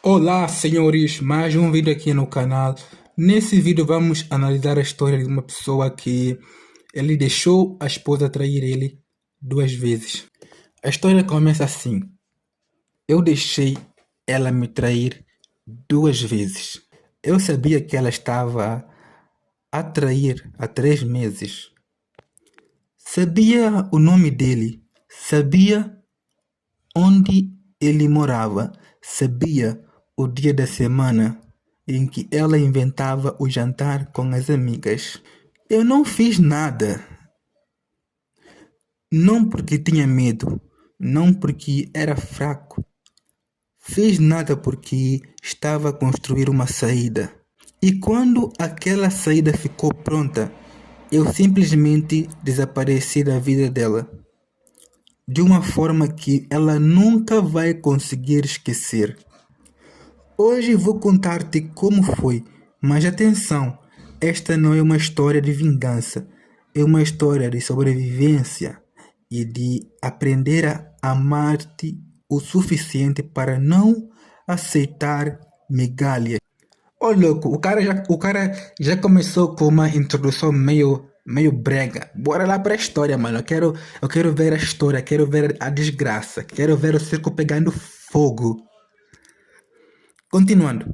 Olá, senhores, mais um vídeo aqui no canal. Nesse vídeo vamos analisar a história de uma pessoa que ele deixou a esposa trair ele 2 vezes. A história começa assim: eu deixei ela me trair 2 vezes. Eu sabia que ela estava a trair há 3 meses. Sabia o nome dele, sabia onde ele morava, sabia o dia da semana em que ela inventava o jantar com as amigas. Eu não fiz nada, não porque tinha medo, não porque era fraco. Fiz nada porque estava a construir uma saída. E quando aquela saída ficou pronta, eu simplesmente desapareci da vida dela, de uma forma que ela nunca vai conseguir esquecer. Hoje vou contar-te como foi, mas atenção, esta não é uma história de vingança, é uma história de sobrevivência e de aprender a amar-te o suficiente para não aceitar migalhas. Ô louco, o cara já começou com uma introdução meio brega. Bora lá pra história, mano. Eu quero ver a história, quero ver a desgraça, quero ver o circo pegando fogo. Continuando.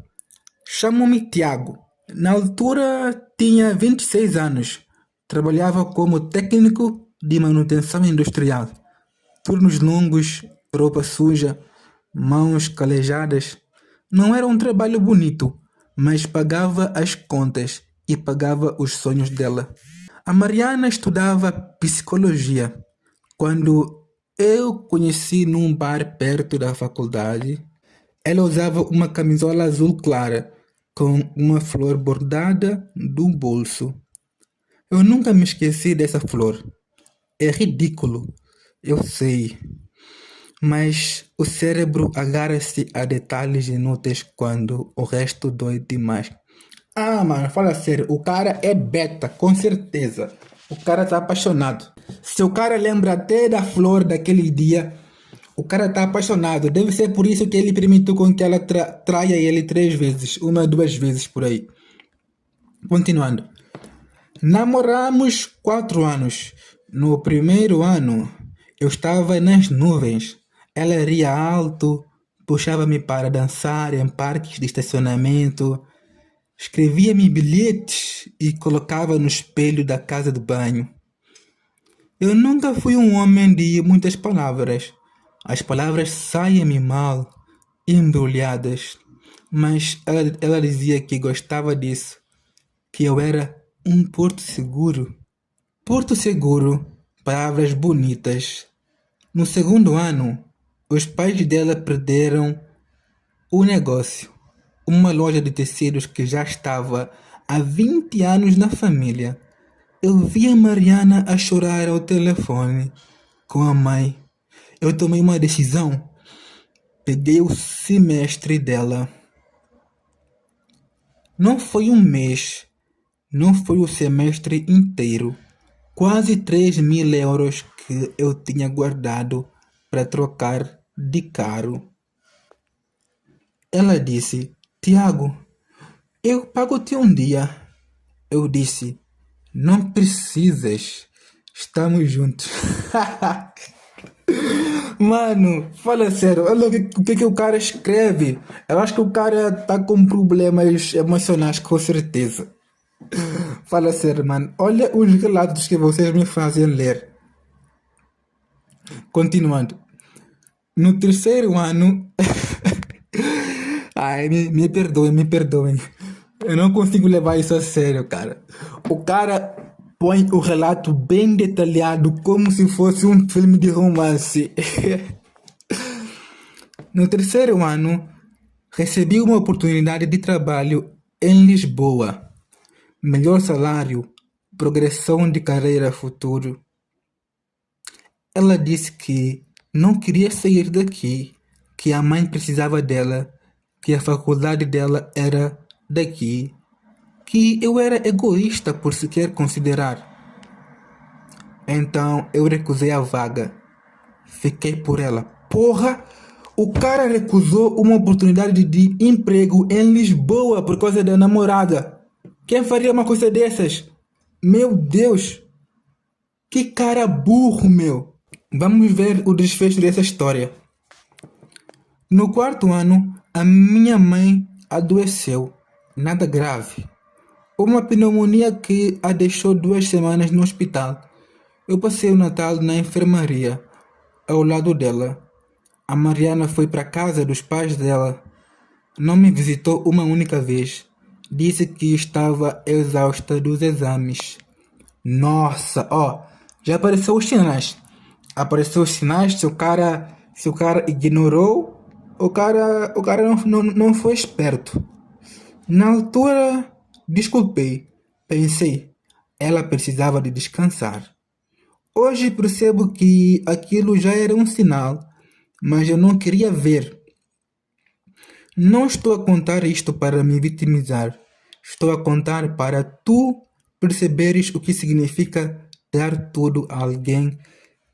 Chamo-me Tiago. Na altura tinha 26 anos. Trabalhava como técnico de manutenção industrial. Turnos longos, roupa suja, mãos calejadas. Não era um trabalho bonito, mas pagava as contas e pagava os sonhos dela. A Mariana estudava psicologia. Quando eu conheci num bar perto da faculdade, ela usava uma camisola azul clara, com uma flor bordada no bolso. Eu nunca me esqueci dessa flor. É ridículo, eu sei. Mas o cérebro agarra-se a detalhes inúteis quando o resto dói demais. Ah, mano, fala sério, o cara é beta, com certeza. O cara tá apaixonado. Se o cara lembra até da flor daquele dia, o cara tá apaixonado. Deve ser por isso que ele permitiu com que ela traia ele 3 vezes, uma, 2 vezes por aí. Continuando. Namoramos 4 anos. No primeiro ano, eu estava nas nuvens. Ela ria alto, puxava-me para dançar em parques de estacionamento, escrevia-me bilhetes e colocava no espelho da casa de banho. Eu nunca fui um homem de muitas palavras. As palavras saem-me mal, embrulhadas. Mas ela dizia que gostava disso, que eu era um porto seguro. Porto seguro, palavras bonitas. No segundo ano, os pais dela perderam o negócio. Uma loja de tecidos que já estava há 20 anos na família. Eu vi a Mariana a chorar ao telefone com a mãe. Eu tomei uma decisão. Peguei o semestre dela. Não foi um mês, não foi o semestre inteiro. Quase 3.000 euros que eu tinha guardado para trocar de caro. Ela disse: Tiago, eu pago-te um dia. Eu disse: não precisas, estamos juntos. Mano, fala sério, olha o que o cara escreve. Eu acho que o cara tá com problemas emocionais, com certeza. Fala sério, mano. Olha os relatos que vocês me fazem ler. Continuando. No terceiro ano. Ai, me perdoem, me perdoem. Eu não consigo levar isso a sério, cara. O cara põe o relato bem detalhado, como se fosse um filme de romance. No terceiro ano, recebi uma oportunidade de trabalho em Lisboa. Melhor salário, progressão de carreira futuro. Ela disse que não queria sair daqui, que a mãe precisava dela, que a faculdade dela era daqui, que eu era egoísta por sequer considerar. Então eu recusei a vaga. Fiquei por ela. Porra! O cara recusou uma oportunidade de emprego em Lisboa por causa da namorada. Quem faria uma coisa dessas? Meu Deus! Que cara burro, meu! Vamos ver o desfecho dessa história. No quarto ano, a minha mãe adoeceu. Nada grave. Uma pneumonia que a deixou 2 semanas no hospital. Eu passei o Natal na enfermaria, ao lado dela. A Mariana foi para casa dos pais dela. Não me visitou uma única vez. Disse que estava exausta dos exames. Nossa, ó, já apareceu os sinais. Apareceu os sinais, se o cara ignorou, o cara não foi esperto. Na altura, desculpei. Pensei, ela precisava de descansar. Hoje percebo que aquilo já era um sinal, mas eu não queria ver. Não estou a contar isto para me vitimizar. Estou a contar para tu perceberes o que significa dar tudo a alguém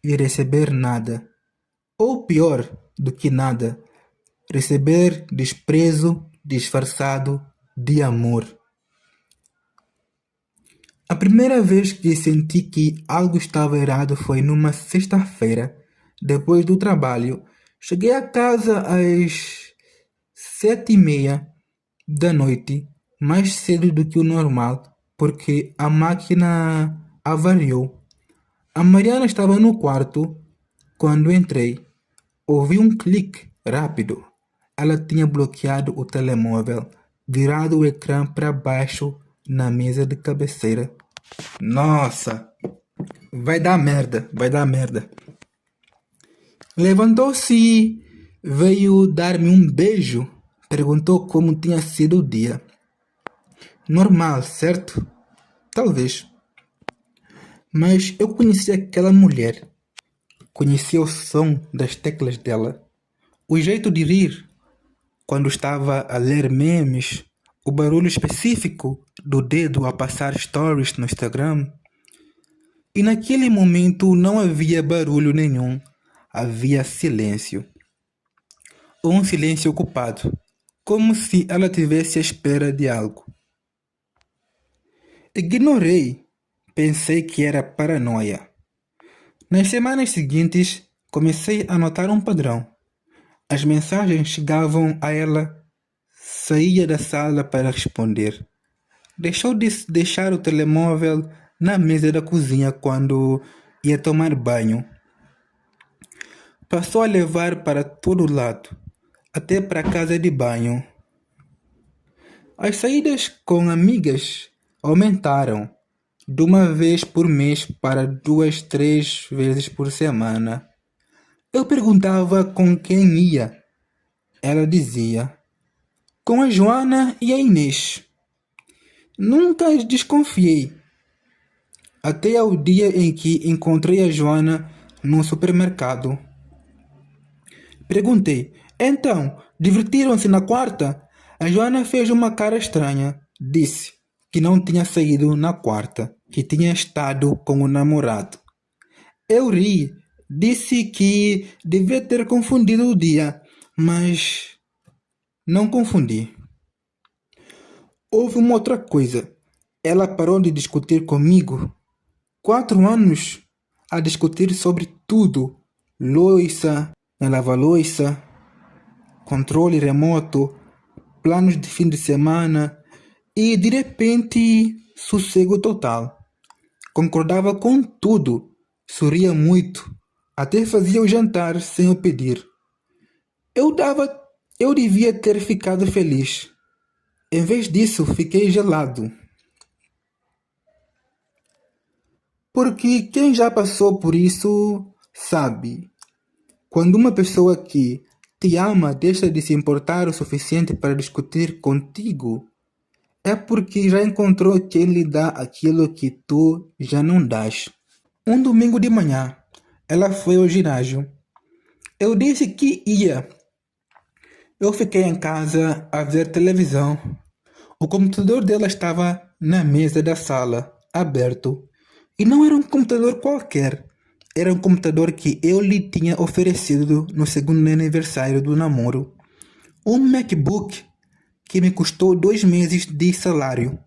e receber nada. Ou pior do que nada, receber desprezo disfarçado de amor. A primeira vez que senti que algo estava errado foi numa sexta-feira, depois do trabalho. Cheguei a casa às 7h30 da noite, mais cedo do que o normal, porque a máquina avariou. A Mariana estava no quarto quando entrei. Ouvi um clique rápido. Ela tinha bloqueado o telemóvel, virado o ecrã para baixo na mesa de cabeceira. Nossa, vai dar merda, vai dar merda. Levantou-se e veio dar-me um beijo. Perguntou como tinha sido o dia. Normal, certo? Talvez. Mas eu conhecia aquela mulher. Conhecia o som das teclas dela. O jeito de rir quando estava a ler memes. O barulho específico do dedo a passar stories no Instagram. E naquele momento não havia barulho nenhum. Havia silêncio. Um silêncio ocupado. Como se ela tivesse à espera de algo. Ignorei. Pensei que era paranoia. Nas semanas seguintes, comecei a notar um padrão. As mensagens chegavam a ela, saía da sala para responder. Deixou de deixar o telemóvel na mesa da cozinha quando ia tomar banho. Passou a levar para todo lado, até para a casa de banho. As saídas com amigas aumentaram, de uma vez por mês para 2, 3 vezes por semana. Eu perguntava com quem ia. Ela dizia, com a Joana e a Inês. Nunca desconfiei. Até ao dia em que encontrei a Joana no supermercado. Perguntei, então, divertiram-se na quarta? A Joana fez uma cara estranha. Disse que não tinha saído na quarta, que tinha estado com o namorado. Eu ri, disse que devia ter confundido o dia, mas não confundi. Houve uma outra coisa. Ela parou de discutir comigo. 4 anos a discutir sobre tudo. Louça, lava-louça, controle remoto, planos de fim de semana e, de repente, sossego total. Concordava com tudo, sorria muito, até fazia o jantar sem eu pedir. Eu devia ter ficado feliz. Em vez disso, fiquei gelado. Porque quem já passou por isso sabe. Quando uma pessoa que te ama deixa de se importar o suficiente para discutir contigo, é porque já encontrou quem lhe dá aquilo que tu já não dás. Um domingo de manhã, ela foi ao ginásio. Eu disse que ia. Eu fiquei em casa a ver televisão. O computador dela estava na mesa da sala, aberto. E não era um computador qualquer. era um computador que eu lhe tinha oferecido no segundo aniversário do namoro. Um MacBook que me custou 2 meses de salário.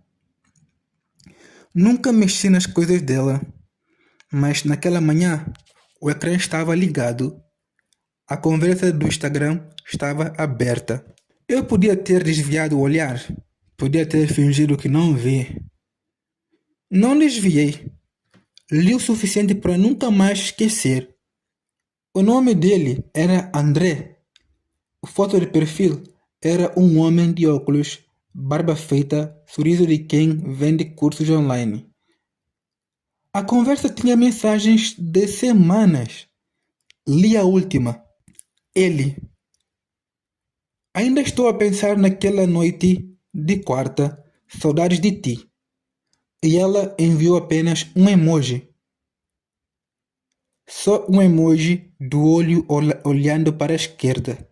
Nunca mexi nas coisas dela, mas naquela manhã o ecrã estava ligado. A conversa do Instagram estava aberta. Eu podia ter desviado o olhar, podia ter fingido que não vi. Não desviei. Li o suficiente para nunca mais esquecer. O nome dele era André. A foto de perfil era um homem de óculos, barba feita, sorriso de quem vende cursos online. A conversa tinha mensagens de semanas. Li a última. Ele. Ainda estou a pensar naquela noite de quarta, saudades de ti. E ela enviou apenas um emoji. Só um emoji do olho olhando para a esquerda.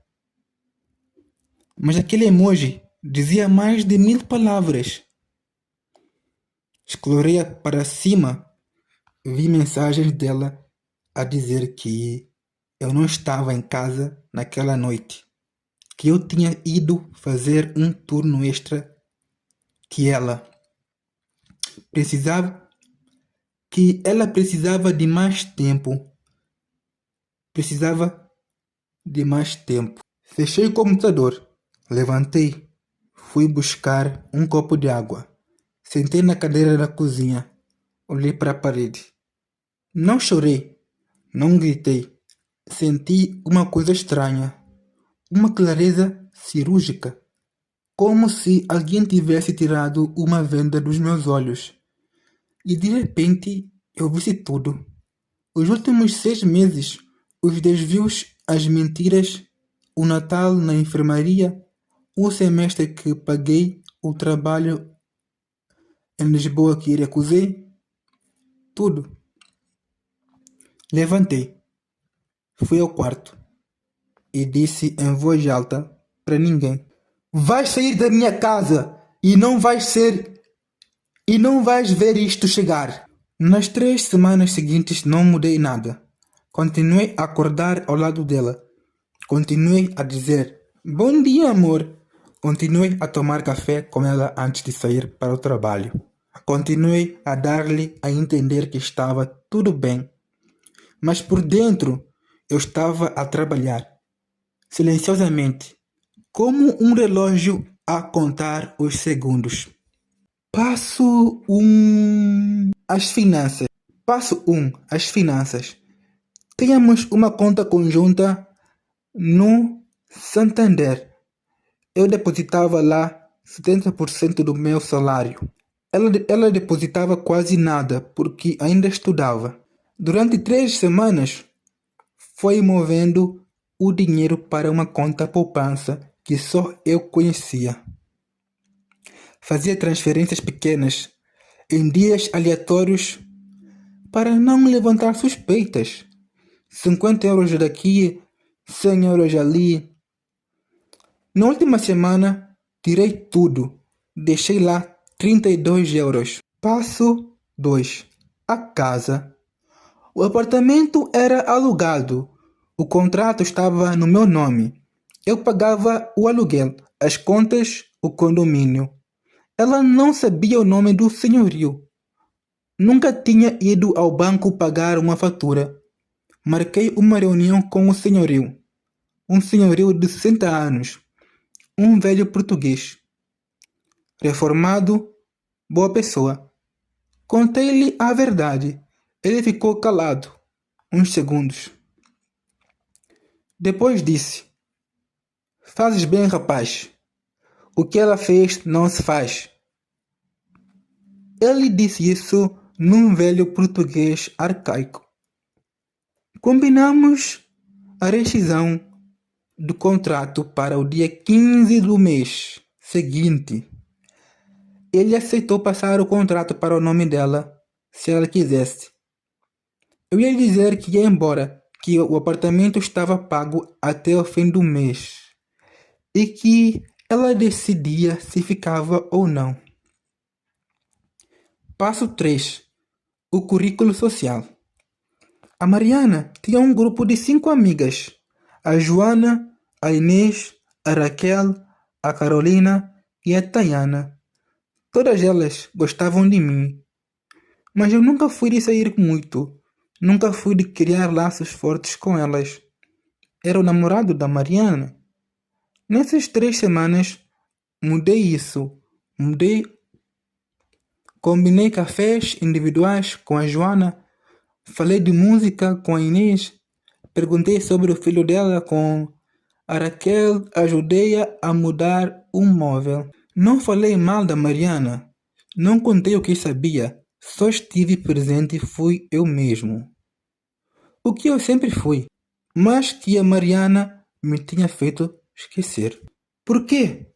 Mas aquele emoji dizia mais de 1000 palavras. Escrolei para cima, vi mensagens dela a dizer que eu não estava em casa naquela noite, que eu tinha ido fazer um turno extra, que precisava, ela precisava de mais tempo. Precisava de mais tempo. Fechei o computador, levantei, fui buscar um copo de água. Sentei na cadeira da cozinha, olhei para a parede. Não chorei, não gritei. Senti uma coisa estranha, uma clareza cirúrgica, como se alguém tivesse tirado uma venda dos meus olhos. E de repente eu vi tudo. Os últimos 6 meses, os desvios, as mentiras, o Natal na enfermaria, o semestre que paguei, o trabalho em Lisboa que recusei, tudo. Levantei, fui ao quarto e disse em voz alta para ninguém: vais sair da minha casa e não vais ver isto chegar. Nas 3 semanas seguintes não mudei nada. Continuei a acordar ao lado dela. Continuei a dizer: bom dia, amor. Continuei a tomar café com ela antes de sair para o trabalho. Continuei a dar-lhe a entender que estava tudo bem. Mas por dentro eu estava a trabalhar, silenciosamente, como um relógio a contar os segundos. Passo 1. As finanças. Passo 1. As finanças. Tínhamos uma conta conjunta no Santander. Eu depositava lá 70% do meu salário. Ela depositava quase nada porque ainda estudava. Durante 3 semanas, foi movendo o dinheiro para uma conta poupança que só eu conhecia. Fazia transferências pequenas em dias aleatórios para não levantar suspeitas. 50 euros daqui, 100 euros ali. Na última semana, tirei tudo. Deixei lá 32 euros. Passo 2. A casa. O apartamento era alugado. O contrato estava no meu nome. Eu pagava o aluguel, as contas, o condomínio. Ela não sabia o nome do senhorio. Nunca tinha ido ao banco pagar uma fatura. Marquei uma reunião com o senhorio. Um senhorio de 60 anos. Um velho português. Reformado, boa pessoa. Contei-lhe a verdade. Ele ficou calado. Uns segundos. Depois disse: fazes bem, rapaz. O que ela fez não se faz. Ele disse isso num velho português arcaico. Combinamos a rescisão do contrato para o dia 15 do mês seguinte. Ele aceitou passar o contrato para o nome dela, se ela quisesse. Eu ia dizer que ia embora, que o apartamento estava pago até o fim do mês e que ela decidia se ficava ou não. Passo 3. O currículo social. A Mariana tinha um grupo de 5 amigas. A Joana, a Inês, a Raquel, a Carolina e a Tayana. Todas elas gostavam de mim, mas eu nunca fui de sair muito. Nunca fui de criar laços fortes com elas. Era o namorado da Mariana. Nessas 3 semanas, mudei isso. Mudei. Combinei cafés individuais com a Joana. Falei de música com a Inês. Perguntei sobre o filho dela com a Raquel. Ajudei-a a mudar um móvel. Não falei mal da Mariana. Não contei o que sabia. Só estive presente e fui eu mesmo. O que eu sempre fui, mas que a Mariana me tinha feito esquecer. Por quê?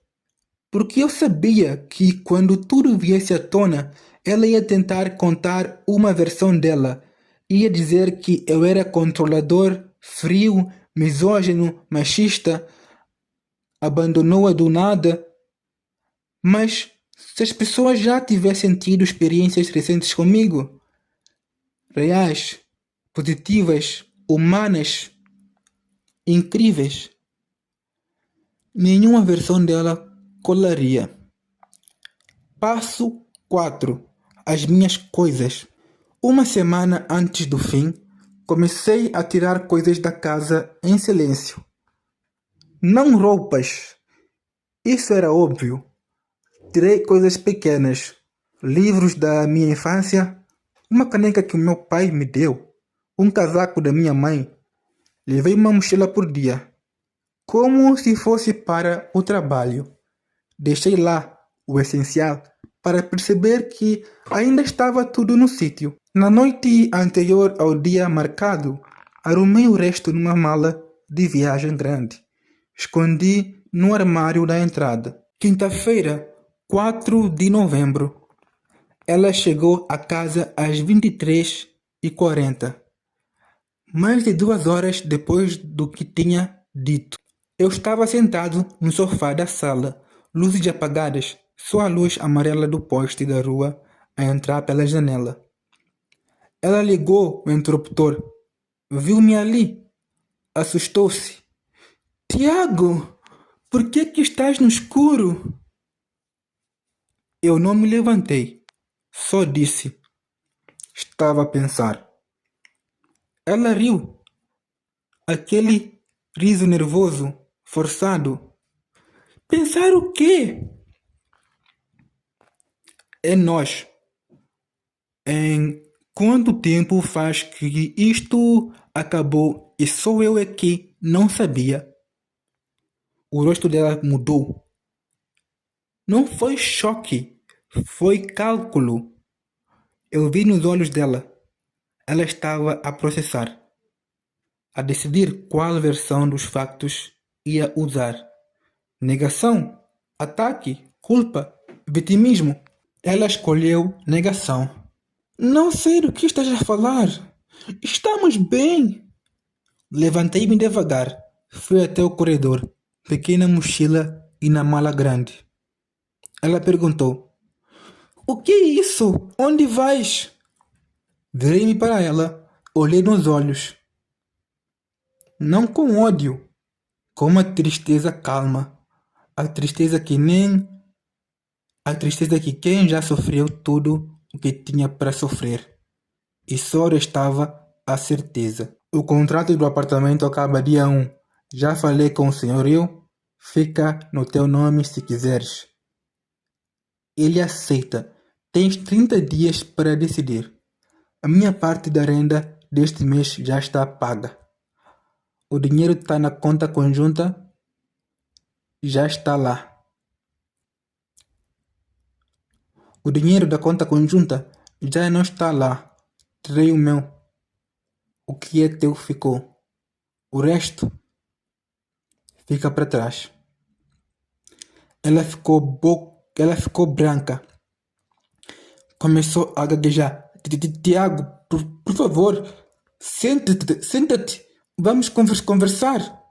Porque eu sabia que quando tudo viesse à tona, ela ia tentar contar uma versão dela. Ia dizer que eu era controlador, frio, misógino, machista, abandonou-a do nada. Mas se as pessoas já tivessem tido experiências recentes comigo, reais, positivas, humanas, incríveis, nenhuma versão dela colaria. Passo 4. As minhas coisas. Uma semana antes do fim, comecei a tirar coisas da casa em silêncio. Não roupas. Isso era óbvio. Tirei coisas pequenas. Livros da minha infância, uma caneca que o meu pai me deu, um casaco da minha mãe. Levei uma mochila por dia, como se fosse para o trabalho. Deixei lá o essencial para perceber que ainda estava tudo no sítio. Na noite anterior ao dia marcado, arrumei o resto numa mala de viagem grande. Escondi no armário da entrada. Quinta-feira, 4 de novembro. Ela chegou a casa às 23h40, mais de 2 horas depois do que tinha dito. Eu estava sentado no sofá da sala, luzes apagadas, só a luz amarela do poste da rua a entrar pela janela. Ela ligou o interruptor. Viu-me ali. Assustou-se. Tiago, por que estás no escuro? Eu não me levantei. Só disse. Estava a pensar. Ela riu. Aquele riso nervoso, forçado. Pensar o quê? É nós. Em quanto tempo faz que isto acabou e só eu aqui não sabia? O rosto dela mudou. Não foi choque, foi cálculo. Eu vi nos olhos dela. Ela estava a processar, a decidir qual versão dos factos ia usar. Negação, ataque, culpa, vitimismo. Ela escolheu negação. Não sei do que estás a falar. Estamos bem. Levantei-me devagar. Fui até o corredor. Peguei na mochila e na mala grande. Ela perguntou. O que é isso? Onde vais? Virei-me para ela. Olhei nos olhos. Não com ódio. Com uma tristeza calma. A tristeza que quem já sofreu tudo o que tinha para sofrer. E só restava a certeza. O contrato do apartamento acaba dia 1. Já falei com o senhorio. Fica no teu nome se quiseres. Ele aceita. Tens 30 dias para decidir. A minha parte da renda deste mês já está paga. O dinheiro está na conta conjunta. Já está lá. O dinheiro da conta conjunta já não está lá. Tirei o meu. O que é teu ficou. O resto fica para trás. Ela ficou branca. Começou a gaguejar. Tiago, por favor, senta-te. Vamos conversar.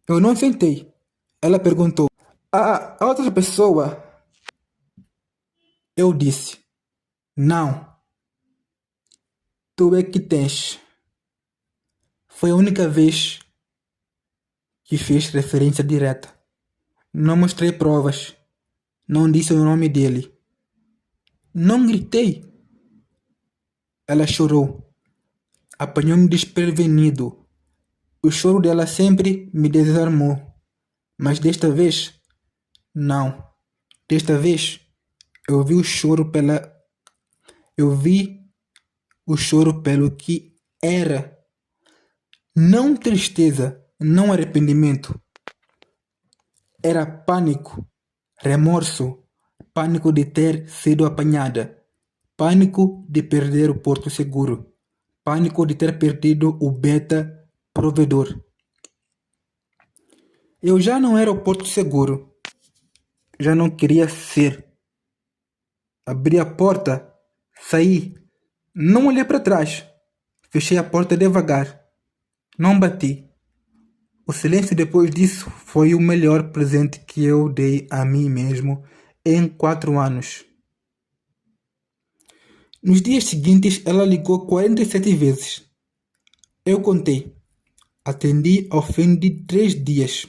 Eu não sentei. Ela perguntou. A outra pessoa? Eu disse. Não. Tu é que tens. Foi a única vez que fiz referência direta. Não mostrei provas. Não disse o nome dele. Não gritei. Ela chorou. Apanhou-me desprevenido. O choro dela sempre me desarmou. Mas desta vez, não. Desta vez, eu vi o choro pela... Eu vi o choro pelo que era. Não tristeza, não arrependimento. Era pânico, remorso, pânico de ter sido apanhada, pânico de perder o porto seguro, pânico de ter perdido o beta provedor. Eu já não era o porto seguro, já não queria ser. Abri a porta, saí, não olhei para trás, fechei a porta devagar, não bati. O silêncio depois disso foi o melhor presente que eu dei a mim mesmo em 4 anos. Nos dias seguintes, ela ligou 47 vezes. Eu contei. Atendi ao fim de 3 dias.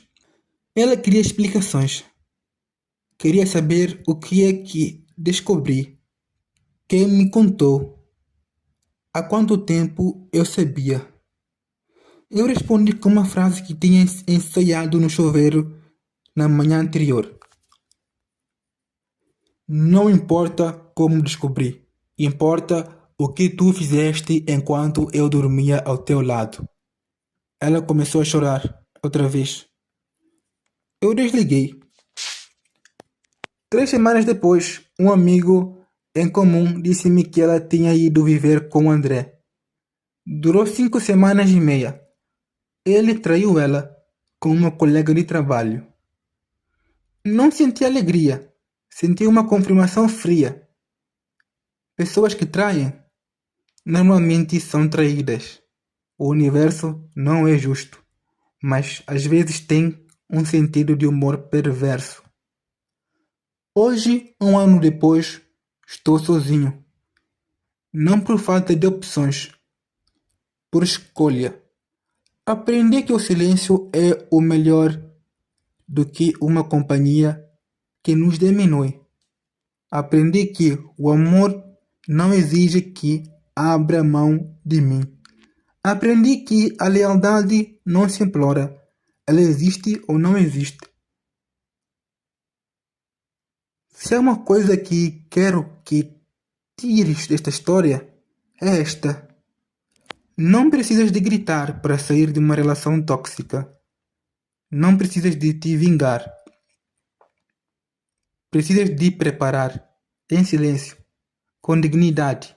Ela queria explicações. Queria saber o que é que descobri. Quem me contou. Há quanto tempo eu sabia. Eu respondi com uma frase que tinha ensaiado no chuveiro na manhã anterior. Não importa como descobri. Importa o que tu fizeste enquanto eu dormia ao teu lado. Ela começou a chorar outra vez. Eu desliguei. 3 semanas depois, um amigo em comum disse-me que ela tinha ido viver com André. Durou 5 semanas e meia. Ele traiu ela com uma colega de trabalho. Não senti alegria. Senti uma confirmação fria. Pessoas que traem normalmente são traídas. O universo não é justo, mas às vezes tem um sentido de humor perverso. Hoje, 1 ano depois, estou sozinho. Não por falta de opções, por escolha. Aprendi que o silêncio é o melhor do que uma companhia que nos diminui. Aprendi que o amor não exige que abra mão de mim. Aprendi que a lealdade não se implora, ela existe ou não existe. Se há uma coisa que quero que tires desta história, é esta. Não precisas de gritar para sair de uma relação tóxica. Não precisas de te vingar. Precisas de preparar, em silêncio, com dignidade.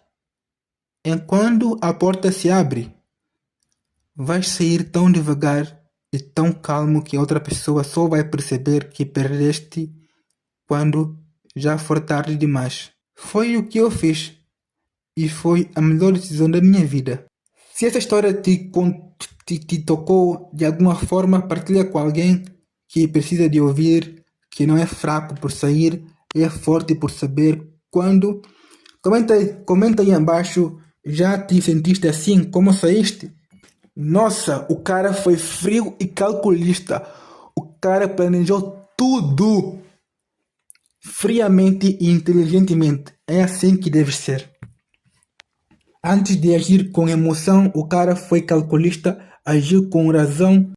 Enquanto a porta se abre, vais sair tão devagar e tão calmo que a outra pessoa só vai perceber que perdeste quando já for tarde demais. Foi o que eu fiz e foi a melhor decisão da minha vida. Se essa história te tocou de alguma forma, partilha com alguém que precisa de ouvir, que não é fraco por sair, é forte por saber quando. Comenta aí embaixo, já te sentiste assim como saíste? Nossa, o cara foi frio e calculista. O cara planejou tudo friamente e inteligentemente. É assim que deve ser. Antes de agir com emoção, o cara foi calculista, agiu com razão